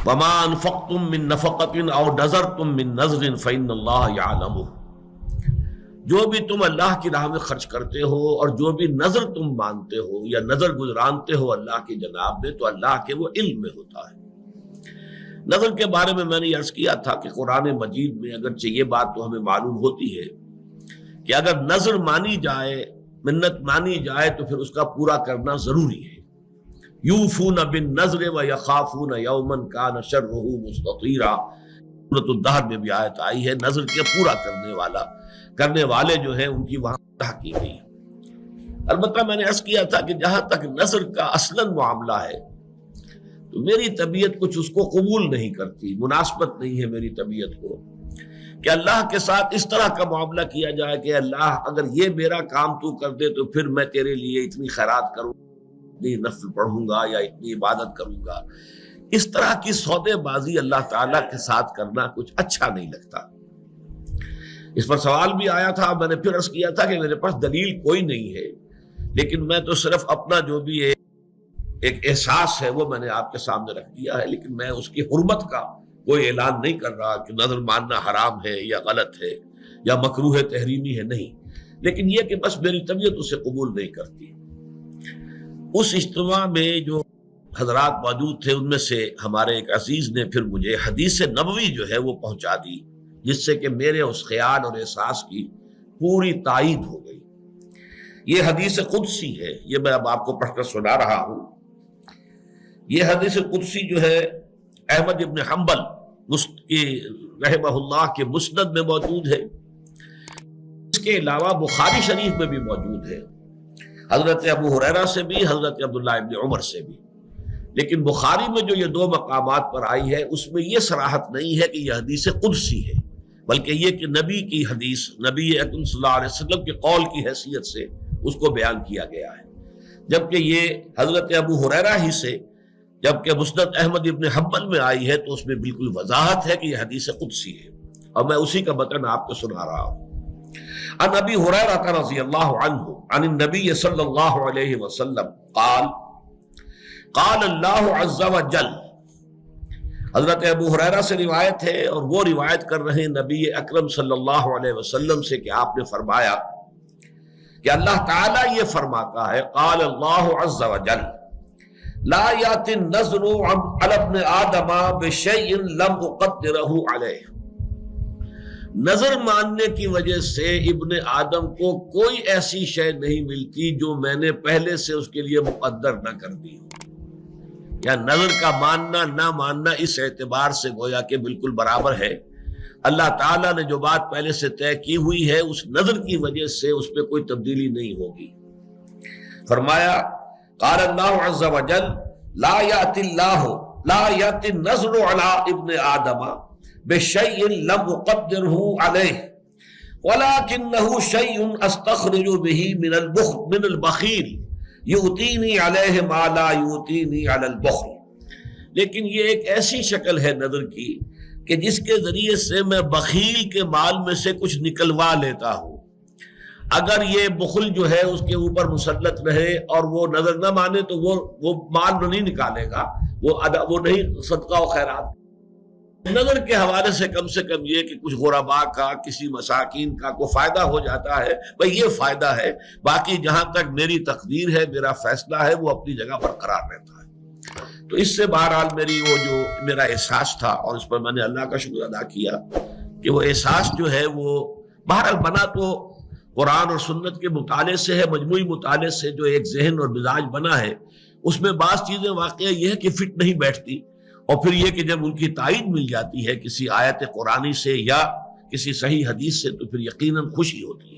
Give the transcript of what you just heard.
وما انفقتم من نفقۃ او نذرتم من نذر فإن اللہ یعلمہ، جو بھی تم اللہ کی راہ میں خرچ کرتے ہو اور جو بھی نظر تم مانتے ہو یا نظر گزرانتے ہو اللہ کی جناب میں، تو اللہ کے وہ علم میں ہوتا ہے۔ نظر کے بارے میں نے عرض کیا تھا کہ قرآن مجید میں اگرچہ یہ بات تو ہمیں معلوم ہوتی ہے کہ اگر نظر مانی جائے، منت مانی جائے، تو پھر اس کا پورا کرنا ضروری ہے۔ یوفون بالنذر ویخافون یوما کان شرہ مستطیرا، سورۃ الدہر میں بھی آیت آئی ہے، نظر کے پورا کرنے والے جو ہیں ان کی وہاں کی گئی۔ البتہ میں نے عرض کیا تھا کہ جہاں تک نظر کا اصلاً معاملہ ہے تو میری طبیعت کچھ اس کو قبول نہیں کرتی، مناسبت نہیں ہے میری طبیعت کو کہ اللہ کے ساتھ اس طرح کا معاملہ کیا جائے کہ اللہ اگر یہ میرا کام تو کر دے تو پھر میں تیرے لیے اتنی خیرات کروں، اتنی نفل پڑھوں گا یا اتنی عبادت کروں گا۔ اس طرح کی سودے بازی اللہ تعالیٰ کے ساتھ کرنا کچھ اچھا نہیں لگتا۔ اس پر سوال بھی آیا تھا، میں نے پھر عرض کیا تھا کہ میرے پاس دلیل کوئی نہیں ہے، لیکن میں تو صرف اپنا جو بھی ایک احساس ہے وہ میں نے آپ کے سامنے رکھ دیا ہے، لیکن میں اس کی حرمت کا کوئی اعلان نہیں کر رہا کہ نظر ماننا حرام ہے یا غلط ہے یا مکروہ تحریمی ہے، نہیں، لیکن یہ کہ بس میری طبیعت اسے قبول نہیں کرتی۔ اس اجتماع میں جو حضرات موجود تھے ان میں سے ہمارے ایک عزیز نے پھر مجھے حدیث نبوی جو ہے وہ پہنچا دی، جس سے کہ میرے اس خیال اور احساس کی پوری تائید ہو گئی۔ یہ حدیث قدسی ہے، یہ میں اب آپ کو پڑھ کر سنا رہا ہوں۔ یہ حدیث قدسی جو ہے احمد ابن حنبل رحمہ اللہ کے مسند میں موجود ہے، اس کے علاوہ بخاری شریف میں بھی موجود ہے، حضرت ابو ہریرہ سے بھی، حضرت عبداللہ ابن عمر سے بھی۔ لیکن بخاری میں جو یہ دو مقامات پر آئی ہے اس میں یہ صراحت نہیں ہے کہ یہ حدیث قدسی ہے، بلکہ یہ کہ نبی کی حدیث، نبی اکرم صلی اللہ علیہ وسلم کے قول کی حیثیت سے اس کو بیان کیا گیا ہے، جبکہ یہ حضرت ابو ہریرہ ہی سے، جبکہ مسند احمد ابن حنبل میں آئی ہے تو اس میں بالکل وضاحت ہے کہ یہ حدیث قدسی ہے، اور میں اسی کا متن آپ کو سنا رہا ہوں۔ عن ابی ہریرہ رضی اللہ عنہ عن النبی صلی اللہ علیہ وسلم قال قال اللہ عز وجل، حضرت ابو ہریرہ سے روایت ہے اور وہ روایت کر رہے ہیں نبی اکرم صلی اللہ علیہ وسلم سے کہ آپ نے فرمایا کہ اللہ تعالیٰ یہ فرماتا ہے، قال اللہ عز وجل لا یاتی النظر علی ابن آدم بشیء لم اقدرہ علیہ، نظر ماننے کی وجہ سے ابن آدم کو کوئی ایسی شے نہیں ملتی جو میں نے پہلے سے اس کے لیے مقدر نہ کر دی ہو۔ یا نظر کا ماننا نہ ماننا اس اعتبار سے گویا کہ بالکل برابر ہے، اللہ تعالیٰ نے جو بات پہلے سے طے کی ہوئی ہے اس نظر کی وجہ سے اس پہ کوئی تبدیلی نہیں ہوگی۔ فرمایا قال اللہ عز وجل لا یاتی النظر علی ابن آدم بشیء لم اقدرہ علیہ ولکنہ شیء استخرج بہ من البخیل یؤتینی علیہ ما لا یؤتینی علی البخل، لیکن یہ ایک ایسی شکل ہے نظر کی کہ جس کے ذریعے سے میں بخیل کے مال میں سے کچھ نکلوا لیتا ہوں۔ اگر یہ بخل جو ہے اس کے اوپر مسلط رہے اور وہ نظر نہ مانے تو وہ مال نہیں نکالے گا، وہ نہیں صدقہ و خیرات۔ نظر کے حوالے سے کم یہ کہ کچھ غرباء کا، کسی مساکین کا کوئی فائدہ ہو جاتا ہے، بھئی یہ فائدہ ہے، باقی جہاں تک میری تقدیر ہے، میرا فیصلہ ہے، وہ اپنی جگہ پر قرار رہتا ہے۔ تو اس سے بہرحال میرا احساس تھا، اور اس پر میں نے اللہ کا شکر ادا کیا کہ وہ احساس جو ہے وہ بہرحال بنا تو قرآن اور سنت کے مطالعے سے ہے، مجموعی مطالعے سے جو ایک ذہن اور مزاج بنا ہے، اس میں بعض چیزیں واقعہ یہ ہے کہ فٹ نہیں بیٹھتی، اور پھر یہ کہ جب ان کی تائید مل جاتی ہے کسی آیت قرآنی سے یا کسی صحیح حدیث سے تو پھر یقیناً خوشی ہوتی ہے۔